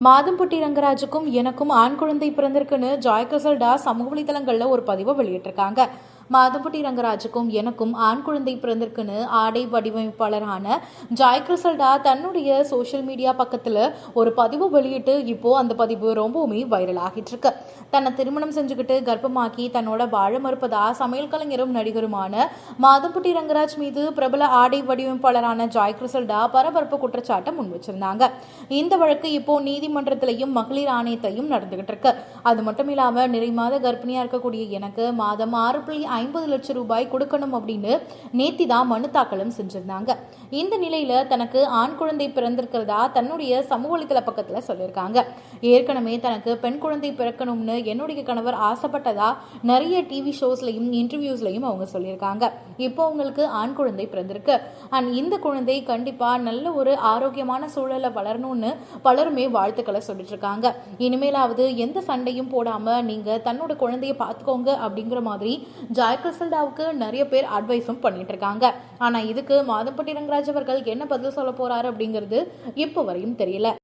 மாதம்பட்டி ரங்கராஜுக்கும் எனக்கும் ஆண் குழந்தை பிறந்திருக்குன்னு ஜாய் கிறிசல்டா சமூக வலைதளங்களில் ஒரு பதிவை வெளியிட்டிருக்காங்க. மாதம்பட்டி ரங்கராஜுக்கும் எனக்கும் ஆண் குழந்தை பிறந்திருக்குன்னு ஆடை வடிவமைப்பாளரான ஜாய் கிறிசல்டா தன்னுடைய சோஷியல் மீடியா பக்கத்தில் ஒரு பதிவு வெளியிட்டு இப்போ அந்த பதிவு ரொம்பவுமே வைரல் ஆகிட்டு இருக்கு. தன்னை திருமணம் செஞ்சுக்கிட்டு கர்ப்பமாக்கி தன்னோட வாழ மறுப்பதா சமையல் கலைஞரும் நடிகருமான மாதம்பட்டி ரங்கராஜ் மீது பிரபல ஆடை வடிவமைப்பாளரான ஜாய் கிறிசல்டா பரபரப்பு குற்றச்சாட்டை முன் வச்சிருந்தாங்க. இந்த வழக்கு இப்போ நீதிமன்றத்திலையும் மகளிர் ஆணையத்தையும் நடந்துகிட்டு இருக்கு. அது மட்டும் இல்லாம நிறைமாத கர்ப்பிணியா இருக்கக்கூடிய எனக்கு மாதம் 6.50 லட்சம் ரூபாய் கொடுக்கணும் அப்படின்னு நேத்தி தான் மனு தாக்கலும் செஞ்சிருந்தாங்க. இந்த நிலையில தனக்கு ஆண் குழந்தை பிறந்திருக்கிறதா தன்னுடைய சமூக வலைதள பக்கத்துல சொல்லியிருக்காங்க. ஏற்கனவே தனக்கு பெண் குழந்தை பிறக்கணும்னு என்னுடைய கணவர் ஆசைப்பட்டதா நிறைய டிவி ஷோஸ்லையும் இன்டர்வியூஸ்லையும் அவங்க சொல்லியிருக்காங்க. இப்போ அவங்களுக்கு ஆண் குழந்தை பிறந்திருக்கு. அண்ட் இந்த குழந்தை கண்டிப்பா நல்ல ஒரு ஆரோக்கியமான சூழலை வளரணும்னு பலருமே வாழ்த்துக்களை சொல்லிட்டு இருக்காங்க. இனிமேலாவது எந்த சண்டையும் போடாம நீங்க தன்னோட குழந்தைய பார்த்துக்கோங்க அப்படிங்கிற மாதிரி ஜாய் கிறிசல்டாவுக்கு நிறைய பேர் அட்வைஸும் பண்ணிட்டு இருக்காங்க. ஆனா இதுக்கு மாதம்பட்டி ரங்கராஜ் அவர்கள் என்ன பதில் சொல்ல போறாரு அப்படிங்கிறது இப்போ வரையும் தெரியல.